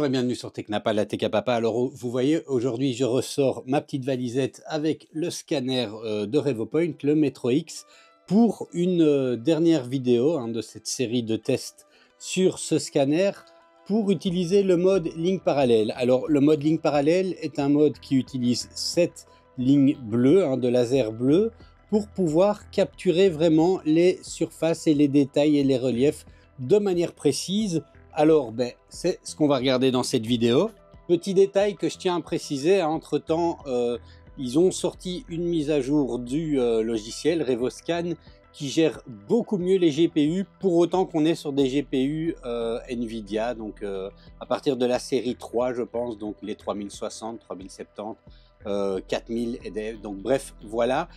Bonjour et bienvenue sur Technapa, la Tech à Papa. Alors vous voyez, aujourd'hui je ressors ma petite valisette avec le scanner de RevoPoint, le Metro X, pour une dernière vidéo de cette série de tests sur ce scanner pour utiliser le mode ligne parallèle. Alors le mode ligne parallèle est un mode qui utilise cette ligne bleue, de laser bleu, pour pouvoir capturer vraiment les surfaces et les détails et les reliefs de manière précise. Alors, c'est ce qu'on va regarder dans cette vidéo. Petit détail que je tiens à préciser, entre-temps, ils ont sorti une mise à jour du logiciel RevoScan qui gère beaucoup mieux les GPU, pour autant qu'on est sur des GPU Nvidia, donc à partir de la série 3, je pense, donc les 3060, 3070, 4000 et donc bref, voilà.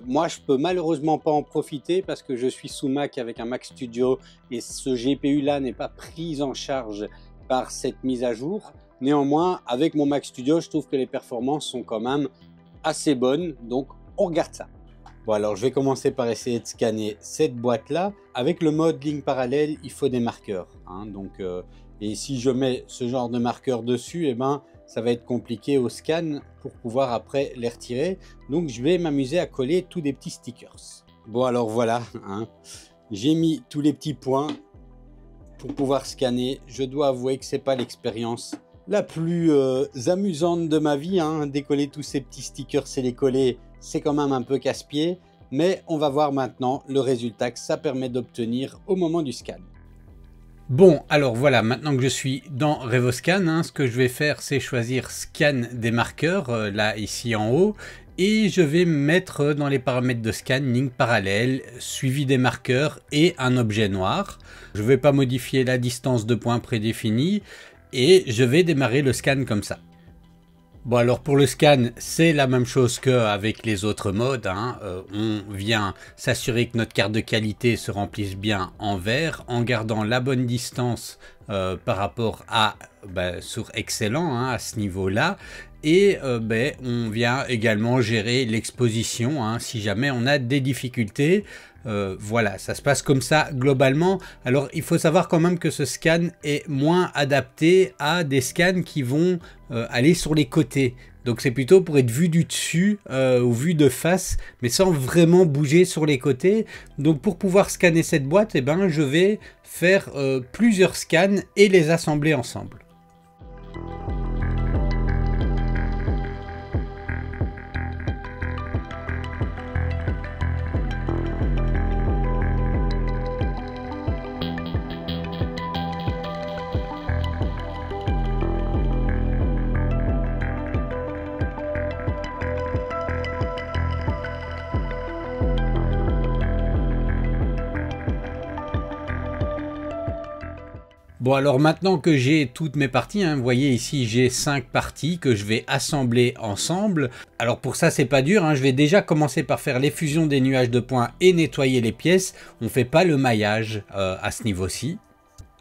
Moi je peux malheureusement pas en profiter parce que je suis sous Mac avec un Mac Studio et ce GPU là n'est pas pris en charge par cette mise à jour. Néanmoins, avec mon Mac Studio, je trouve que les performances sont quand même assez bonnes, donc on regarde ça. Bon, alors je vais commencer par essayer de scanner cette boîte là. Avec le mode ligne parallèle, il faut des marqueurs, et si je mets ce genre de marqueur dessus, ça va être compliqué au scan pour pouvoir après les retirer. Donc je vais m'amuser à coller tous des petits stickers. Bon, alors voilà, j'ai mis tous les petits points pour pouvoir scanner. Je dois avouer que c'est pas l'expérience la plus amusante de ma vie. Décoller tous ces petits stickers et les coller, c'est quand même un peu casse-pied. Mais on va voir maintenant le résultat que ça permet d'obtenir au moment du scan. Bon, alors voilà, maintenant que je suis dans RevoScan, ce que je vais faire, c'est choisir Scan des marqueurs, là, ici en haut, et je vais mettre dans les paramètres de scan, ligne parallèle, suivi des marqueurs et un objet noir. Je ne vais pas modifier la distance de points prédéfinie, et je vais démarrer le scan comme ça. Bon, alors pour le scan, c'est la même chose qu'avec les autres modes. On vient s'assurer que notre carte de qualité se remplisse bien en vert en gardant la bonne distance par rapport à sur excellent à ce niveau-là. Et on vient également gérer l'exposition si jamais on a des difficultés. Voilà, ça se passe comme ça globalement. Alors il faut savoir quand même que ce scan est moins adapté à des scans qui vont aller sur les côtés. Donc c'est plutôt pour être vu du dessus ou vu de face, mais sans vraiment bouger sur les côtés. Donc pour pouvoir scanner cette boîte, je vais faire plusieurs scans et les assembler ensemble. Bon, alors maintenant que j'ai toutes mes parties, vous voyez ici j'ai 5 parties que je vais assembler ensemble. Alors pour ça c'est pas dur, je vais déjà commencer par faire l'effusion des nuages de points et nettoyer les pièces. On ne fait pas le maillage à ce niveau-ci.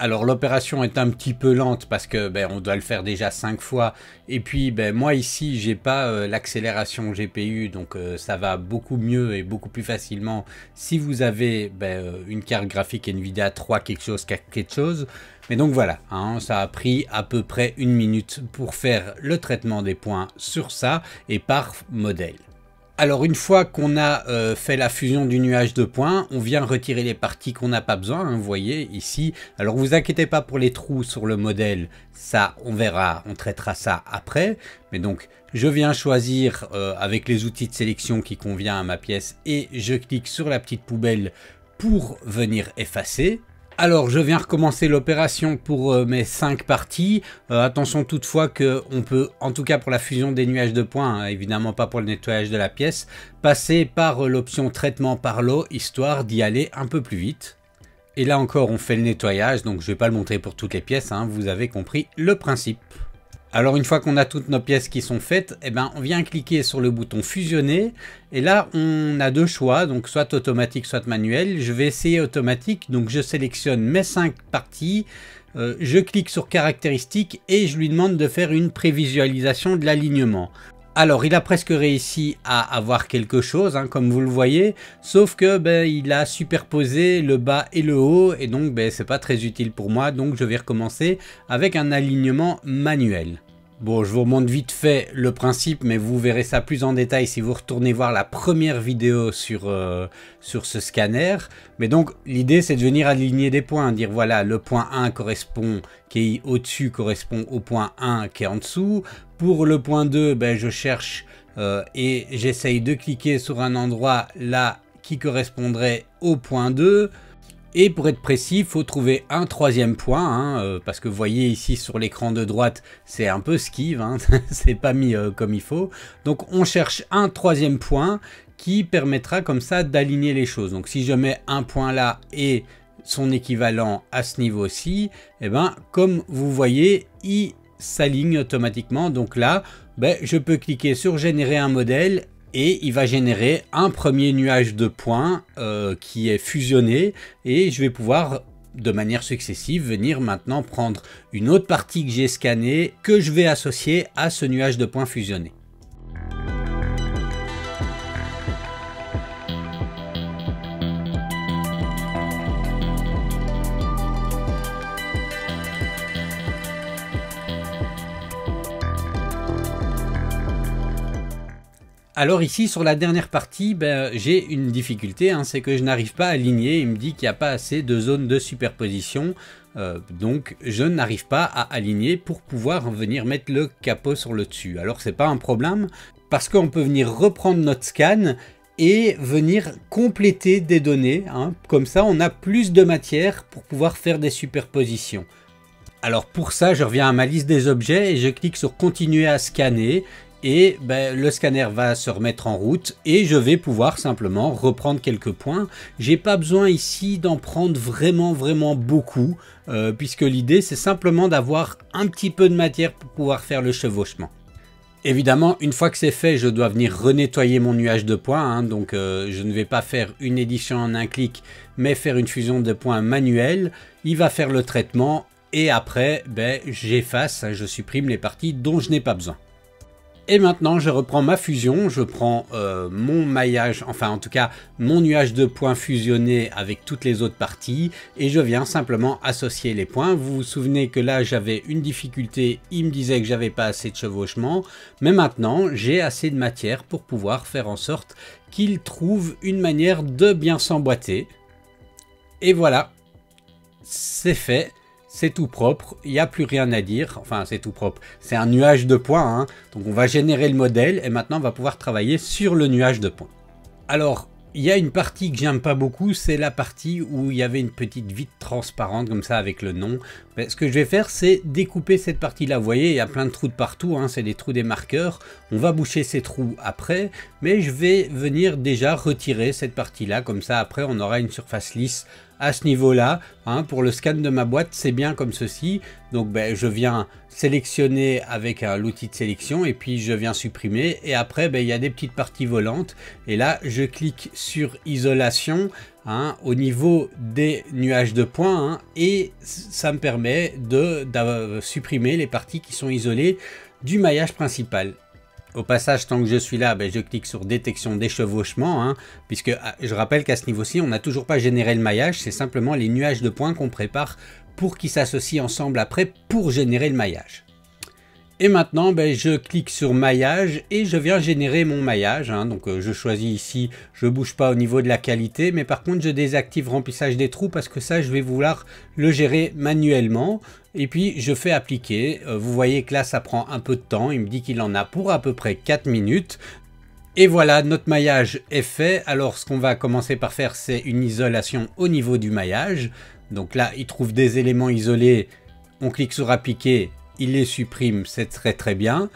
Alors l'opération est un petit peu lente parce que on doit le faire déjà 5 fois. Et puis moi ici j'ai pas l'accélération GPU, donc ça va beaucoup mieux et beaucoup plus facilement si vous avez une carte graphique Nvidia 3 quelque chose. Mais donc voilà, ça a pris à peu près 1 minute pour faire le traitement des points sur ça et par modèle. Alors une fois qu'on a fait la fusion du nuage de points, on vient retirer les parties qu'on n'a pas besoin, vous voyez ici. Alors vous inquiétez pas pour les trous sur le modèle, ça on verra, on traitera ça après. Mais donc je viens choisir avec les outils de sélection qui convient à ma pièce et je clique sur la petite poubelle pour venir effacer. Alors je viens recommencer l'opération pour mes 5 parties. Attention toutefois qu'on peut, en tout cas pour la fusion des nuages de points, évidemment pas pour le nettoyage de la pièce, passer par l'option traitement par l'eau, histoire d'y aller un peu plus vite. Et là encore on fait le nettoyage, donc je ne vais pas le montrer pour toutes les pièces, vous avez compris le principe. Alors une fois qu'on a toutes nos pièces qui sont faites, on vient cliquer sur le bouton fusionner et là on a deux choix, donc soit automatique soit manuel. Je vais essayer automatique, donc je sélectionne mes 5 parties, je clique sur caractéristiques et je lui demande de faire une prévisualisation de l'alignement. Alors, il a presque réussi à avoir quelque chose, hein, comme vous le voyez, sauf que il a superposé le bas et le haut, et donc c'est pas très utile pour moi, donc je vais recommencer avec un alignement manuel. Bon, je vous remonte vite fait le principe, mais vous verrez ça plus en détail si vous retournez voir la première vidéo sur ce scanner. Mais donc, l'idée, c'est de venir aligner des points, dire voilà, le point 1 correspond, qui est au-dessus, correspond au point 1 qui est en dessous. Pour le point 2, je cherche et j'essaye de cliquer sur un endroit là qui correspondrait au point 2. Et pour être précis, il faut trouver un troisième point, parce que vous voyez ici sur l'écran de droite, c'est un peu skive, hein, c'est pas mis comme il faut. Donc on cherche un troisième point qui permettra comme ça d'aligner les choses. Donc si je mets un point là et son équivalent à ce niveau-ci, comme vous voyez, il s'aligne automatiquement. Donc là, je peux cliquer sur générer un modèle. Et il va générer un premier nuage de points qui est fusionné, et je vais pouvoir de manière successive venir maintenant prendre une autre partie que j'ai scannée que je vais associer à ce nuage de points fusionné. Alors ici sur la dernière partie, j'ai une difficulté, hein, c'est que je n'arrive pas à aligner, il me dit qu'il n'y a pas assez de zones de superposition, donc je n'arrive pas à aligner pour pouvoir venir mettre le capot sur le dessus. Alors c'est pas un problème, parce qu'on peut venir reprendre notre scan et venir compléter des données, hein, comme ça on a plus de matière pour pouvoir faire des superpositions. Alors pour ça, je reviens à ma liste des objets et je clique sur continuer à scanner. Et le scanner va se remettre en route et je vais pouvoir simplement reprendre quelques points. J'ai pas besoin ici d'en prendre vraiment beaucoup, puisque l'idée c'est simplement d'avoir un petit peu de matière pour pouvoir faire le chevauchement. Évidemment, une fois que c'est fait, je dois venir renettoyer mon nuage de points, hein, donc je ne vais pas faire une édition en un clic, mais faire une fusion de points manuelle. Il va faire le traitement et après j'efface, je supprime les parties dont je n'ai pas besoin. Et maintenant, je reprends ma fusion, je prends mon maillage, enfin en tout cas mon nuage de points fusionné avec toutes les autres parties et je viens simplement associer les points. Vous vous souvenez que là j'avais une difficulté, il me disait que j'avais pas assez de chevauchement, mais maintenant j'ai assez de matière pour pouvoir faire en sorte qu'il trouve une manière de bien s'emboîter. Et voilà, c'est fait. C'est tout propre, il n'y a plus rien à dire, enfin c'est tout propre, c'est un nuage de points, hein. Donc on va générer le modèle et maintenant on va pouvoir travailler sur le nuage de points. Alors, il y a une partie que j'aime pas beaucoup, c'est la partie où il y avait une petite vitre transparente comme ça avec le nom. Ce que je vais faire, c'est découper cette partie-là. Vous voyez, il y a plein de trous de partout, hein, c'est des trous des marqueurs. On va boucher ces trous après, mais je vais venir déjà retirer cette partie-là, comme ça après on aura une surface lisse à ce niveau-là, hein. Pour le scan de ma boîte, c'est bien comme ceci. Donc je viens sélectionner avec l'outil de sélection et puis je viens supprimer. Et après, il y a des petites parties volantes. Et là, je clique sur isolation, hein, au niveau des nuages de points, hein, et ça me permet de supprimer les parties qui sont isolées du maillage principal. Au passage, tant que je suis là, je clique sur détection des chevauchements, hein, puisque je rappelle qu'à ce niveau-ci, on n'a toujours pas généré le maillage, c'est simplement les nuages de points qu'on prépare pour qu'ils s'associent ensemble après pour générer le maillage. Et maintenant, je clique sur maillage et je viens générer mon maillage, hein. Donc je choisis ici, je ne bouge pas au niveau de la qualité, mais par contre je désactive remplissage des trous parce que ça je vais vouloir le gérer manuellement. Et puis je fais appliquer, vous voyez que là ça prend un peu de temps, il me dit qu'il en a pour à peu près 4 minutes. Et voilà, notre maillage est fait. Alors ce qu'on va commencer par faire, c'est une isolation au niveau du maillage. Donc là il trouve des éléments isolés, on clique sur appliquer. Il les supprime, c'est très bien.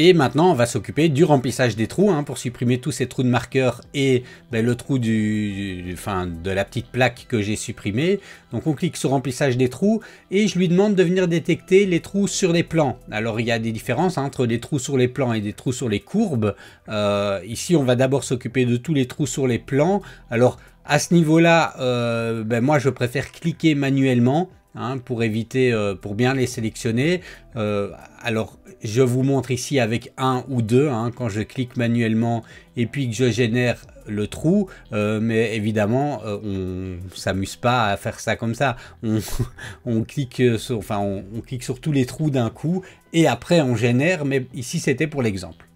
Et maintenant, on va s'occuper du remplissage des trous pour supprimer tous ces trous de marqueur et le trou de la petite plaque que j'ai supprimé. Donc on clique sur remplissage des trous et je lui demande de venir détecter les trous sur les plans. Alors il y a des différences entre des trous sur les plans et des trous sur les courbes. Ici, on va d'abord s'occuper de tous les trous sur les plans. Alors à ce niveau-là, moi je préfère cliquer manuellement. Pour éviter, pour bien les sélectionner. Alors je vous montre ici avec un ou deux quand je clique manuellement et puis que je génère le trou, mais évidemment on s'amuse pas à faire ça comme ça. On clique sur, on clique sur tous les trous d'un coup et après on génère, mais ici c'était pour l'exemple.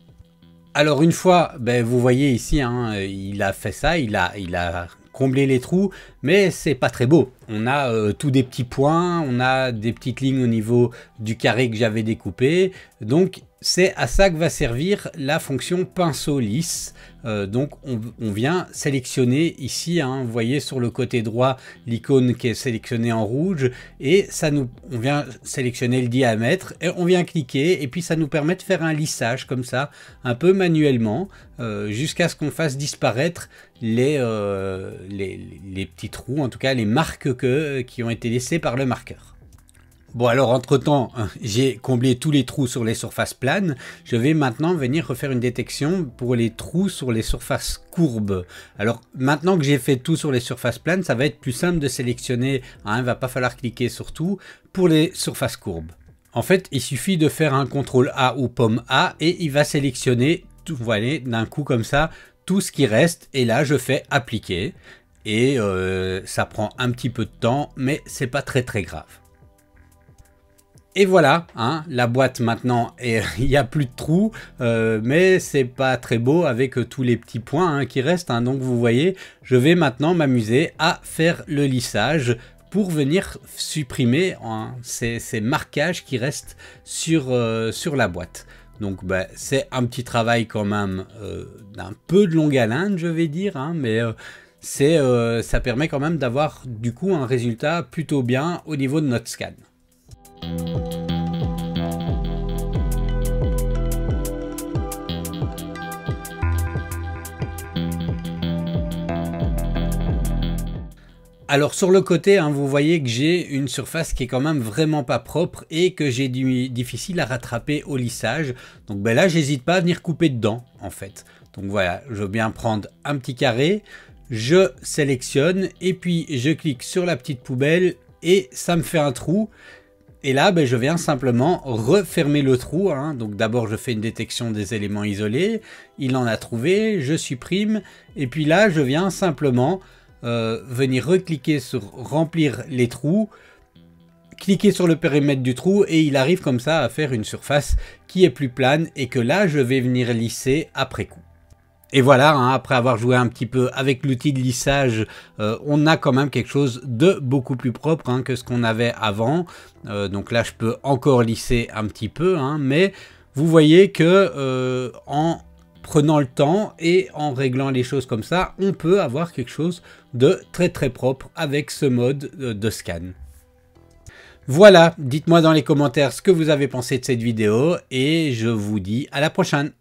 Alors une fois, vous voyez ici, il a fait ça, il a combler les trous, mais c'est pas très beau. On a tous des petits points, on a des petites lignes au niveau du carré que j'avais découpé, donc c'est à ça que va servir la fonction pinceau lisse. Donc on vient sélectionner ici, vous voyez sur le côté droit l'icône qui est sélectionnée en rouge, et on vient sélectionner le diamètre et on vient cliquer et puis ça nous permet de faire un lissage comme ça, un peu manuellement, jusqu'à ce qu'on fasse disparaître les petits trous, en tout cas les marques qui ont été laissées par le marqueur. Bon alors entre temps j'ai comblé tous les trous sur les surfaces planes, je vais maintenant venir refaire une détection pour les trous sur les surfaces courbes. Alors maintenant que j'ai fait tout sur les surfaces planes, ça va être plus simple de sélectionner, il va pas falloir cliquer sur tout pour les surfaces courbes. En fait il suffit de faire un CTRL A ou pomme A et il va sélectionner tout, voilà, d'un coup comme ça tout ce qui reste, et là je fais appliquer et ça prend un petit peu de temps mais c'est pas très grave. Et voilà, la boîte maintenant, il n'y a plus de trous, mais c'est pas très beau avec tous les petits points qui restent. Donc vous voyez, je vais maintenant m'amuser à faire le lissage pour venir supprimer ces marquages qui restent sur la boîte. Donc c'est un petit travail quand même d'un peu de longue haleine, je vais dire, mais ça permet quand même d'avoir du coup un résultat plutôt bien au niveau de notre scan. Alors sur le côté, vous voyez que j'ai une surface qui est quand même vraiment pas propre et que j'ai difficile à rattraper au lissage. Donc là, j'hésite pas à venir couper dedans en fait. Donc voilà, je veux bien prendre un petit carré, je sélectionne et puis je clique sur la petite poubelle et ça me fait un trou. Et là, je viens simplement refermer le trou. Donc d'abord, je fais une détection des éléments isolés. Il en a trouvé, je supprime. Et puis là, je viens simplement venir recliquer sur remplir les trous, cliquer sur le périmètre du trou et il arrive comme ça à faire une surface qui est plus plane et que là je vais venir lisser après coup. Et voilà, après avoir joué un petit peu avec l'outil de lissage, on a quand même quelque chose de beaucoup plus propre que ce qu'on avait avant. Donc là je peux encore lisser un petit peu, mais vous voyez que en prenant le temps et en réglant les choses comme ça, on peut avoir quelque chose de très propre avec ce mode de scan. Voilà, dites-moi dans les commentaires ce que vous avez pensé de cette vidéo et je vous dis à la prochaine.